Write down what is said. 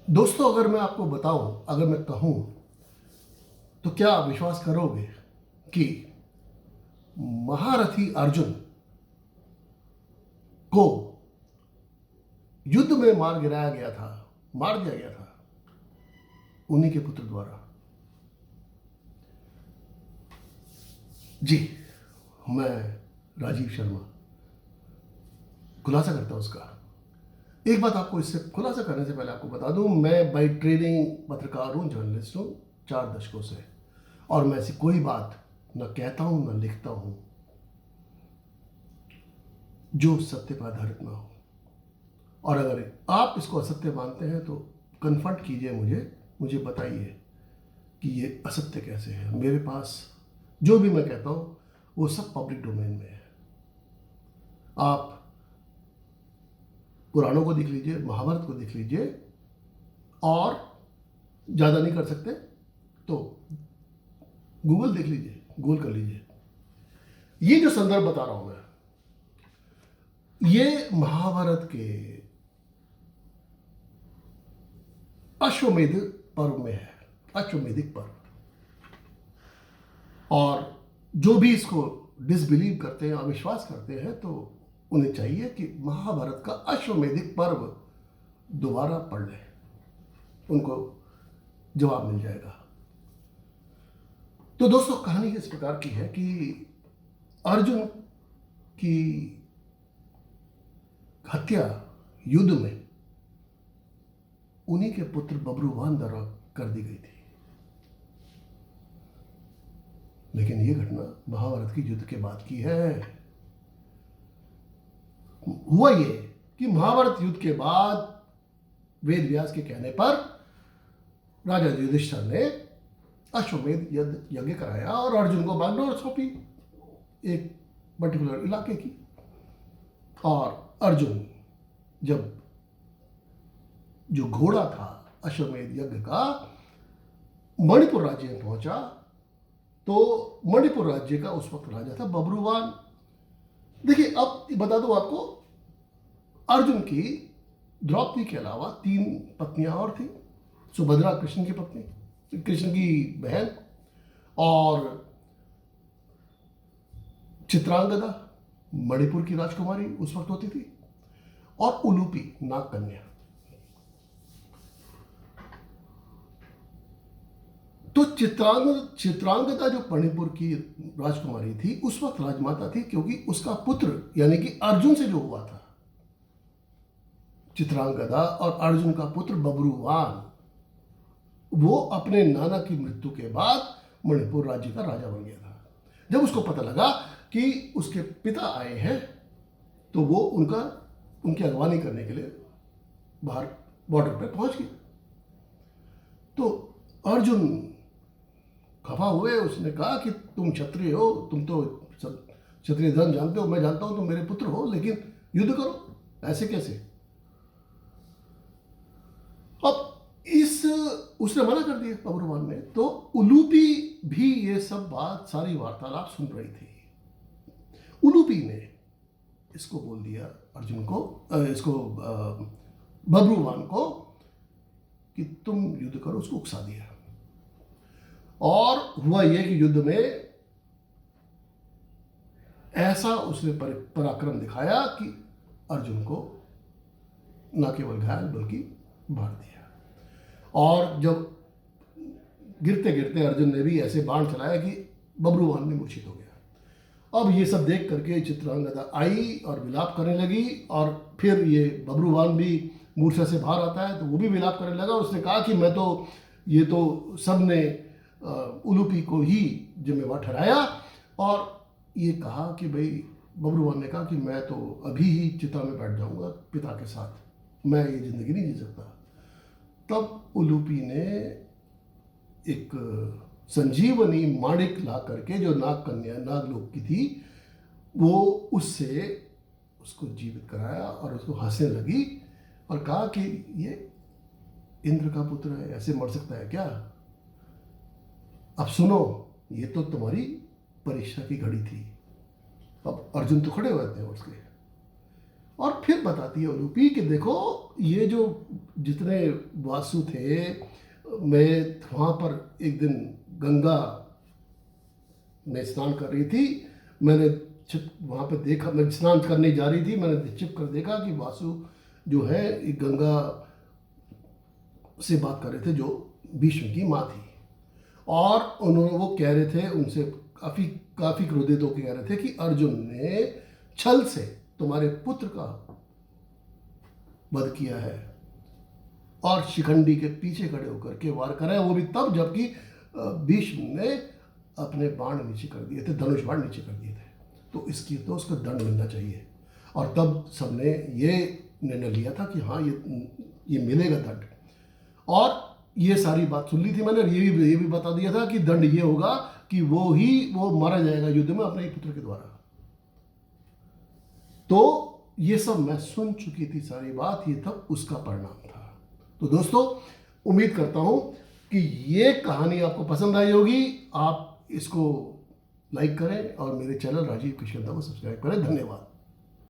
दोस्तों, अगर मैं आपको बताऊं, अगर मैं कहूं, तो क्या आप विश्वास करोगे कि महारथी अर्जुन को युद्ध में मार गिराया गया था, मार दिया गया था उन्हीं के पुत्र द्वारा। जी, मैं राजीव शर्मा खुलासा करता हूं उसका। एक बात आपको इससे खुलासा करने से पहले आपको बता दूं, मैं बाई ट्रेनिंग पत्रकार हूं, जर्नलिस्ट हूं 4 दशकों से। और मैं ऐसी कोई बात न कहता हूं न लिखता हूं जो सत्य पर आधारित ना हो। और अगर आप इसको असत्य मानते हैं तो कन्फर्ट कीजिए, मुझे बताइए कि ये असत्य कैसे है। मेरे पास जो भी मैं कहता हूं वो सब पब्लिक डोमेन में है। आप पुराणों को देख लीजिए, महाभारत को देख लीजिए, और ज़्यादा नहीं कर सकते तो गूगल देख लीजिए, गूगल कर लीजिए। ये जो संदर्भ बता रहा हूं मैं, ये महाभारत के अश्वमेध पर्व में है, अश्वमेधिक पर्व। और जो भी इसको डिसबिलीव करते हैं, अविश्वास करते हैं, तो उन्हें चाहिए कि महाभारत का अश्वमेधिक पर्व दोबारा पढ़ लें, उनको जवाब मिल जाएगा। तो दोस्तों, कहानी इस प्रकार की है कि अर्जुन की हत्या युद्ध में उन्हीं के पुत्र बब्रुवान द्वारा कर दी गई थी। लेकिन यह घटना महाभारत की युद्ध के बाद की है। हुआ ये कि महाभारत युद्ध के बाद वेद व्यास के कहने पर राजा युधिष्ठिर ने अश्वमेध यज्ञ कराया और अर्जुन को बागडोर सौंपी, एक पर्टिकुलर इलाके की। और अर्जुन जब जो घोड़ा था अश्वमेध यज्ञ का मणिपुर राज्य में पहुंचा, तो मणिपुर राज्य का उस वक्त राजा था बब्रुवान। देखिए, अब बता दूं आपको, अर्जुन की द्रौपदी के अलावा 3 पत्नियां और थी। सुभद्रा कृष्ण की पत्नी, कृष्ण की बहन, और चित्रांगदा मणिपुर की राजकुमारी उस वक्त होती थी, और उलूपी नाग कन्या। तो चित्रांगदा जो मणिपुर की राजकुमारी थी उस वक्त राजमाता थी, क्योंकि उसका पुत्र यानी कि अर्जुन से जो हुआ था, चित्रांगदा और अर्जुन का पुत्र बब्रुवान, वो अपने नाना की मृत्यु के बाद मणिपुर राज्य का राजा बन गया था। जब उसको पता लगा कि उसके पिता आए हैं, तो वो उनकी अगवानी करने के लिए बाहर बॉर्डर पर पहुंच गया। तो अर्जुन खफा हुए, उसने कहा कि तुम क्षत्रिय हो, तुम तो क्षत्रिय धर्म जानते हो, मैं जानता हूं तुम मेरे पुत्र हो, लेकिन युद्ध करो, ऐसे कैसे। अब उसने मना कर दिया बब्रुवान ने। तो उलूपी भी ये सब बात, सारी वार्तालाप सुन रही थी। उलूपी ने इसको बोल दिया अर्जुन को, इसको बब्रुवान को, कि तुम युद्ध करो, उसको उकसा दिया। और हुआ यह कि युद्ध में ऐसा उसने पराक्रम दिखाया कि अर्जुन को न केवल घायल बल्कि मार दिया। और जब गिरते गिरते अर्जुन ने भी ऐसे बाण चलाया कि बब्रुवान में मूर्छित हो गया। अब ये सब देख करके चित्रांगदा आई और विलाप करने लगी, और फिर ये बब्रुवान भी मूर्छा से बाहर आता है तो वो भी विलाप करने लगा। उसने कहा कि ये तो सब ने उलूपी को ही जिम्मेवार ठहराया, और ये कहा कि भाई, बब्रुवान ने कहा कि मैं तो अभी ही चिता में बैठ जाऊंगा पिता के साथ, मैं ये जिंदगी नहीं जी सकता। तब उलूपी ने एक संजीवनी माणिक ला करके, जो नाग कन्या नागलोक की थी, वो उसको जीवित कराया और उसको हंसने लगी और कहा कि ये इंद्र का पुत्र है, ऐसे मर सकता है क्या। अब सुनो, ये तो तुम्हारी परीक्षा की घड़ी थी। अब अर्जुन तो खड़े हुए थे उसके, और फिर बताती है उलूपी कि देखो ये जो जितने वासु थे, मैं वहाँ पर एक दिन गंगा में स्नान कर रही थी, मैंने छिप वहाँ पे देखा, मैं स्नान करने जा रही थी, मैंने छिप कर देखा कि वासु जो है एक गंगा से बात कर रहे थे जो भीष्म की माँ थी, और उन्होंने वो कह रहे थे उनसे काफ़ी काफ़ी क्रोधित होकर कह रहे थे कि अर्जुन ने छल से तुम्हारे पुत्र का वध किया है और शिखंडी के पीछे खड़े होकर के वार करा है, वो भी तब जबकि भीष्म ने अपने बाण नीचे कर दिए थे, धनुष बाण नीचे कर दिए थे, तो इसकी तो उसको दंड मिलना चाहिए। और तब सबने ये निर्णय लिया था कि हाँ ये मिलेगा दंड। और ये सारी बात सुन ली थी मैंने, ये भी बता दिया था कि दंड ये होगा कि वो मारा जाएगा युद्ध में अपने पुत्र के द्वारा। तो ये सब मैं सुन चुकी थी सारी बात, ये तब उसका परिणाम था। तो दोस्तों, उम्मीद करता हूं कि ये कहानी आपको पसंद आई होगी। आप इसको लाइक करें और मेरे चैनल राजीव किशनदा को सब्सक्राइब करें। धन्यवाद।